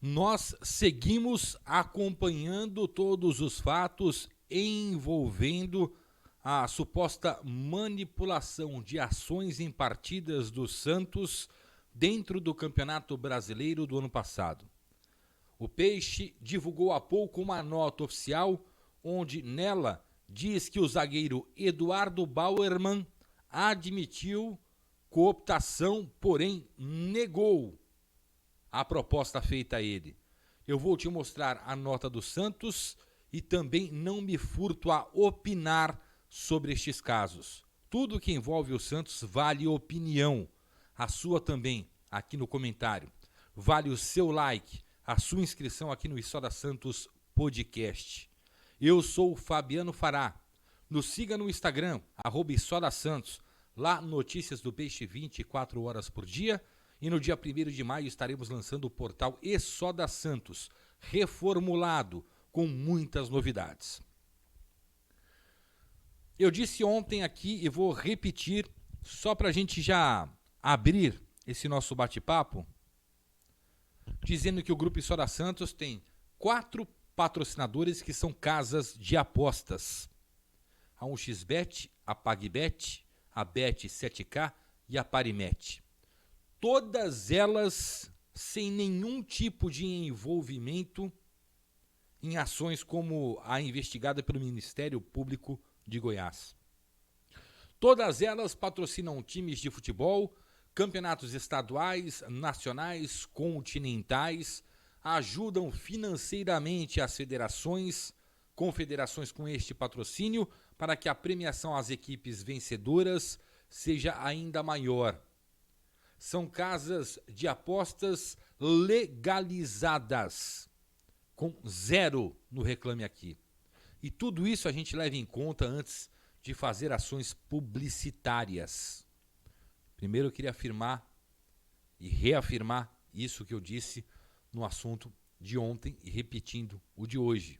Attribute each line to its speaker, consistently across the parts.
Speaker 1: Nós seguimos acompanhando todos os fatos envolvendo a suposta manipulação de ações em partidas do Santos dentro do Campeonato Brasileiro do ano passado. O Peixe divulgou há pouco uma nota oficial onde nela diz que o zagueiro Eduardo Bauerman admitiu cooptação, porém negou a proposta feita a ele. Eu vou te mostrar a nota do Santos e também não me furto a opinar sobre estes casos. Tudo que envolve o Santos vale opinião. A sua também, aqui no comentário. Vale o seu like, a sua inscrição aqui no História Santos Podcast. Eu sou o Fabiano Fará. Nos siga no Instagram, @História Santos. Lá, notícias do Peixe 24 horas por dia. E no dia 1º de maio estaremos lançando o portal Exoda Santos, reformulado, com muitas novidades. Eu disse ontem aqui e vou repetir, só para a gente já abrir esse nosso bate-papo, dizendo que o Grupo Exoda Santos tem 4 patrocinadores que são casas de apostas. A 1xBet, a PagBet, a Bet7k e a Parimet. Todas elas sem nenhum tipo de envolvimento em ações como a investigada pelo Ministério Público de Goiás. Todas elas patrocinam times de futebol, campeonatos estaduais, nacionais, continentais, ajudam financeiramente as federações, confederações com este patrocínio, para que a premiação às equipes vencedoras seja ainda maior. São casas de apostas legalizadas, com 0 no Reclame Aqui. E tudo isso a gente leva em conta antes de fazer ações publicitárias. Primeiro eu queria afirmar e reafirmar isso que eu disse no assunto de ontem e repetindo o de hoje.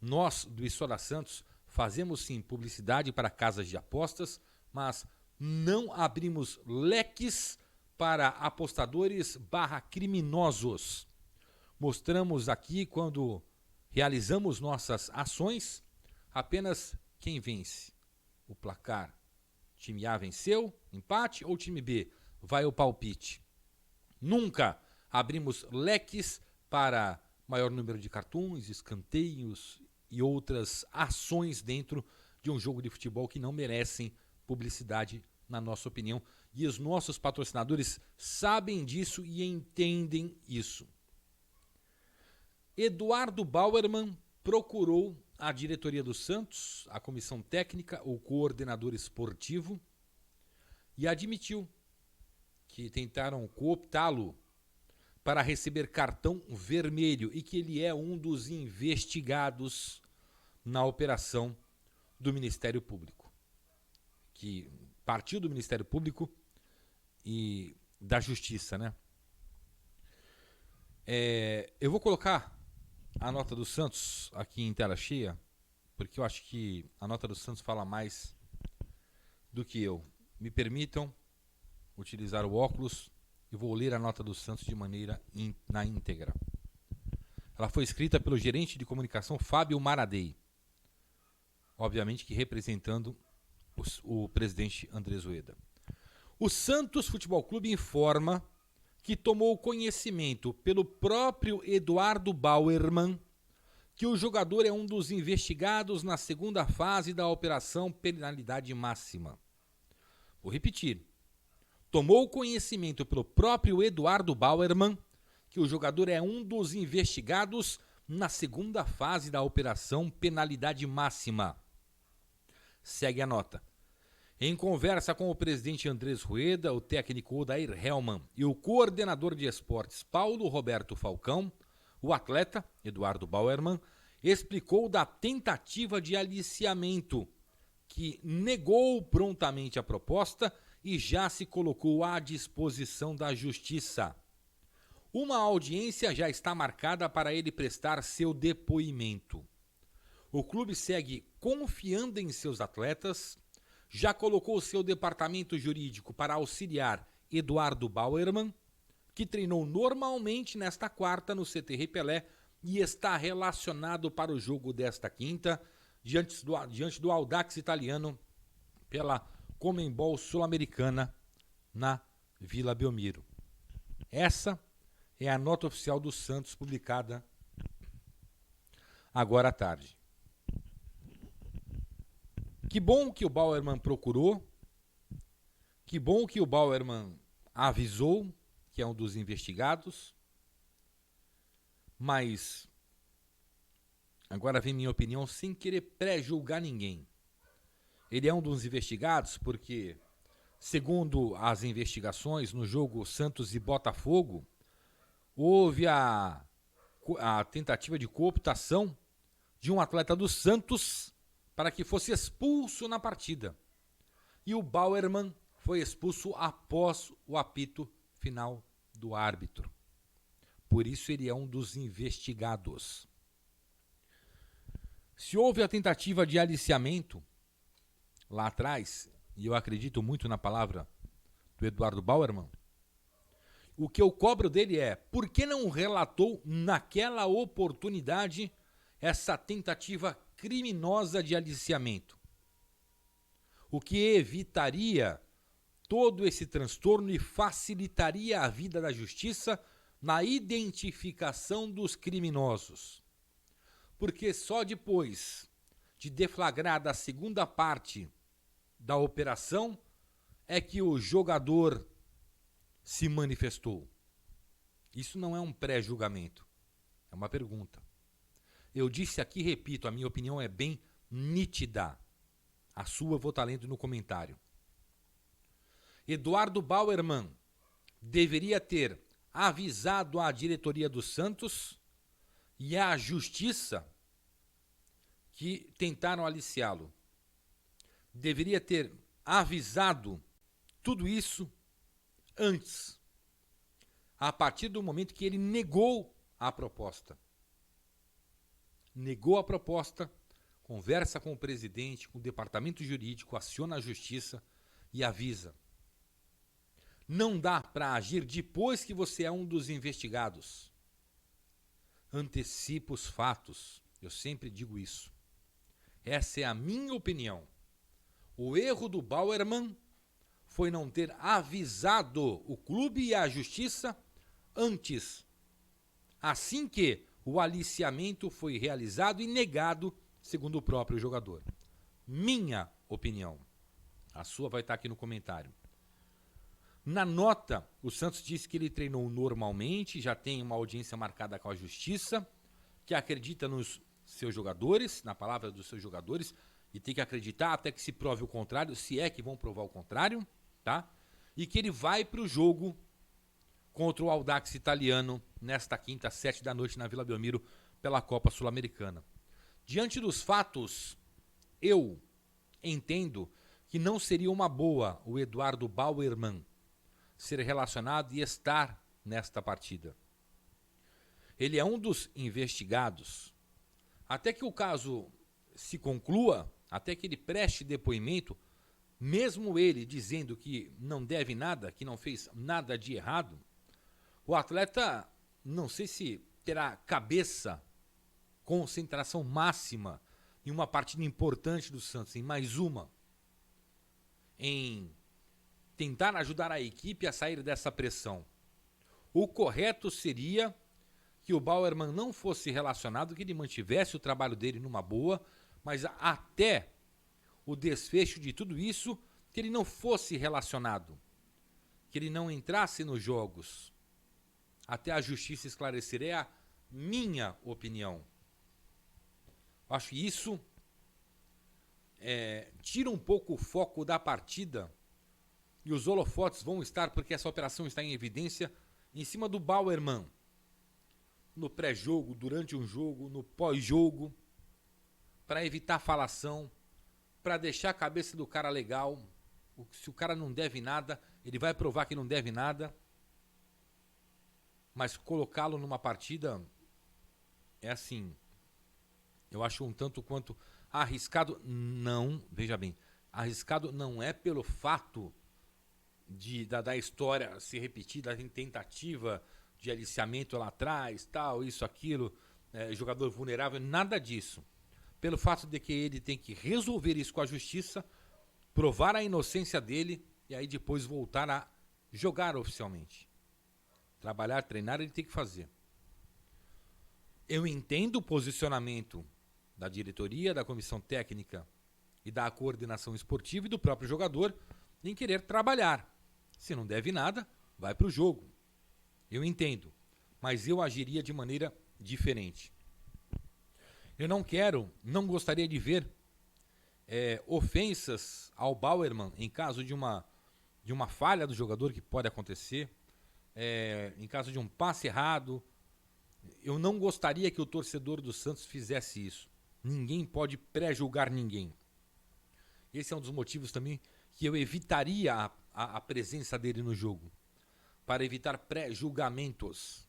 Speaker 1: Nós, do História Santos, fazemos sim publicidade para casas de apostas, mas não abrimos leques para apostadores /criminosos. Mostramos aqui, quando realizamos nossas ações, apenas quem vence. O placar. Time A venceu, empate, ou time B vai ao palpite. Nunca abrimos leques para maior número de cartões, escanteios e outras ações dentro de um jogo de futebol que não merecem publicidade, na nossa opinião. E os nossos patrocinadores sabem disso e entendem isso. Eduardo Bauerman procurou a diretoria do Santos, a comissão técnica, o coordenador esportivo, e admitiu que tentaram cooptá-lo para receber cartão vermelho e que ele é um dos investigados na operação do Ministério Público, que partiu do Ministério Público e da Justiça, né? Eu vou colocar a nota do Santos aqui em tela cheia, porque eu acho que a nota do Santos fala mais do que eu. Me permitam utilizar o óculos e vou ler a nota do Santos de maneira na íntegra. Ela foi escrita pelo gerente de comunicação Fábio Maradei, obviamente que representando o presidente Andrés Rueda. O Santos Futebol Clube informa que tomou conhecimento pelo próprio Eduardo Bauerman que o jogador é um dos investigados na segunda fase da Operação Penalidade Máxima. Vou repetir. Tomou conhecimento pelo próprio Eduardo Bauerman que o jogador é um dos investigados na segunda fase da Operação Penalidade Máxima. Segue a nota. Em conversa com o presidente Andrés Rueda, o técnico Odair Hellmann e o coordenador de esportes Paulo Roberto Falcão, o atleta, Eduardo Bauerman, explicou da tentativa de aliciamento, que negou prontamente a proposta e já se colocou à disposição da Justiça. Uma audiência já está marcada para ele prestar seu depoimento. O clube segue confiando em seus atletas, já colocou seu departamento jurídico para auxiliar Eduardo Bauerman, que treinou normalmente nesta quarta no CT Rei Pelé e está relacionado para o jogo desta quinta, diante do Audax Italiano pela Conmebol Sul-Americana na Vila Belmiro. Essa é a nota oficial do Santos publicada agora à tarde. Que bom que o Bauerman procurou, que bom que o Bauerman avisou que é um dos investigados, mas agora vem minha opinião sem querer pré-julgar ninguém. Ele é um dos investigados porque, segundo as investigações, no jogo Santos e Botafogo, houve a tentativa de cooptação de um atleta do Santos para que fosse expulso na partida. E o Bauerman foi expulso após o apito final do árbitro. Por isso ele é um dos investigados. Se houve a tentativa de aliciamento lá atrás, e eu acredito muito na palavra do Eduardo Bauerman, o que eu cobro dele é, por que não relatou naquela oportunidade essa tentativa criminosa de aliciamento? O que evitaria todo esse transtorno e facilitaria a vida da justiça na identificação dos criminosos. Porque só depois de deflagrada a segunda parte da operação é que o jogador se manifestou. Isso não é um pré-julgamento, é uma pergunta. Eu disse aqui, repito, a minha opinião é bem nítida. A sua eu vou estar lendo no comentário. Eduardo Bauerman deveria ter avisado a diretoria do Santos e a justiça que tentaram aliciá-lo. Deveria ter avisado tudo isso antes, a partir do momento que ele negou a proposta. Negou a proposta, conversa com o presidente, com o departamento jurídico, aciona a justiça e avisa. Não dá para agir depois que você é um dos investigados. Antecipa os fatos. Eu sempre digo isso. Essa é a minha opinião. O erro do Bauerman foi não ter avisado o clube e a justiça antes, assim que o aliciamento foi realizado e negado, segundo o próprio jogador. Minha opinião. A sua vai estar aqui no comentário. Na nota, o Santos disse que ele treinou normalmente, já tem uma audiência marcada com a justiça, que acredita nos seus jogadores, na palavra dos seus jogadores, e tem que acreditar até que se prove o contrário, se é que vão provar o contrário, tá? E que ele vai para o jogo contra o Audax Italiano nesta quinta, às 7 da noite, na Vila Belmiro, pela Copa Sul-Americana. Diante dos fatos, eu entendo que não seria uma boa o Eduardo Bauerman ser relacionado e estar nesta partida. Ele é um dos investigados. Até que o caso se conclua, até que ele preste depoimento, mesmo ele dizendo que não deve nada, que não fez nada de errado, o atleta, não sei se terá cabeça, concentração máxima em uma partida importante do Santos, em mais uma, em tentar ajudar a equipe a sair dessa pressão. O correto seria que o Bauerman não fosse relacionado, que ele mantivesse o trabalho dele numa boa, mas até o desfecho de tudo isso, que ele não fosse relacionado, que ele não entrasse nos jogos, até a justiça esclarecer. É a minha opinião. Acho que isso tira um pouco o foco da partida e os holofotes vão estar, porque essa operação está em evidência, em cima do Bauerman. No pré-jogo, durante um jogo, no pós-jogo, para evitar falação, para deixar a cabeça do cara legal. Se o cara não deve nada, ele vai provar que não deve nada. Mas colocá-lo numa partida é assim, eu acho um tanto quanto arriscado. Não, veja bem, arriscado não é pelo fato da história se repetir, da tentativa de aliciamento lá atrás, tal, isso, aquilo, jogador vulnerável, nada disso. Pelo fato de que ele tem que resolver isso com a justiça, provar a inocência dele e aí depois voltar a jogar oficialmente. Trabalhar, treinar, ele tem que fazer. Eu entendo o posicionamento da diretoria, da comissão técnica e da coordenação esportiva e do próprio jogador em querer trabalhar. Se não deve nada, vai para o jogo. Eu entendo, mas eu agiria de maneira diferente. Eu não gostaria de ver ofensas ao Bauerman em caso de uma falha do jogador, que pode acontecer, em caso de um passe errado. Eu não gostaria que o torcedor do Santos fizesse isso. Ninguém pode pré-julgar ninguém. Esse é um dos motivos também que eu evitaria a presença dele no jogo. Para evitar pré-julgamentos.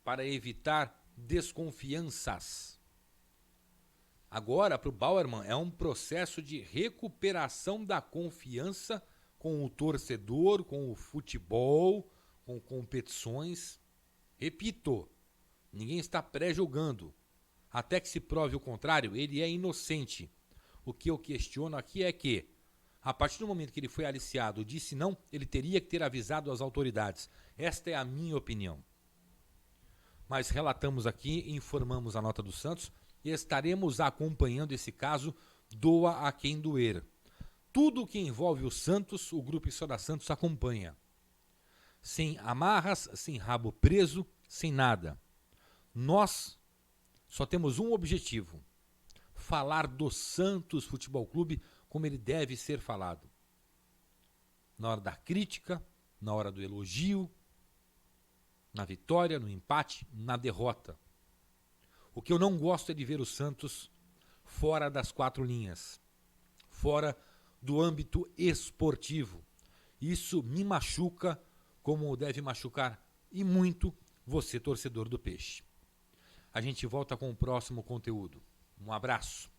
Speaker 1: Para evitar desconfianças. Agora, para o Bauerman, é um processo de recuperação da confiança com o torcedor, com o futebol, com competições. Repito, ninguém está pré-julgando. Até que se prove o contrário, ele é inocente. O que eu questiono aqui é que, a partir do momento que ele foi aliciado, disse não, ele teria que ter avisado as autoridades. Esta é a minha opinião. Mas relatamos aqui, informamos a nota do Santos e estaremos acompanhando esse caso, doa a quem doer. Tudo que envolve o Santos, o Grupo História Santos acompanha. Sem amarras, sem rabo preso, sem nada. Nós só temos um objetivo: falar do Santos Futebol Clube como ele deve ser falado. Na hora da crítica, na hora do elogio, na vitória, no empate, na derrota. O que eu não gosto é de ver o Santos fora das quatro linhas, fora do âmbito esportivo. Isso me machuca, como deve machucar e muito você, torcedor do Peixe. A gente volta com o próximo conteúdo. Um abraço.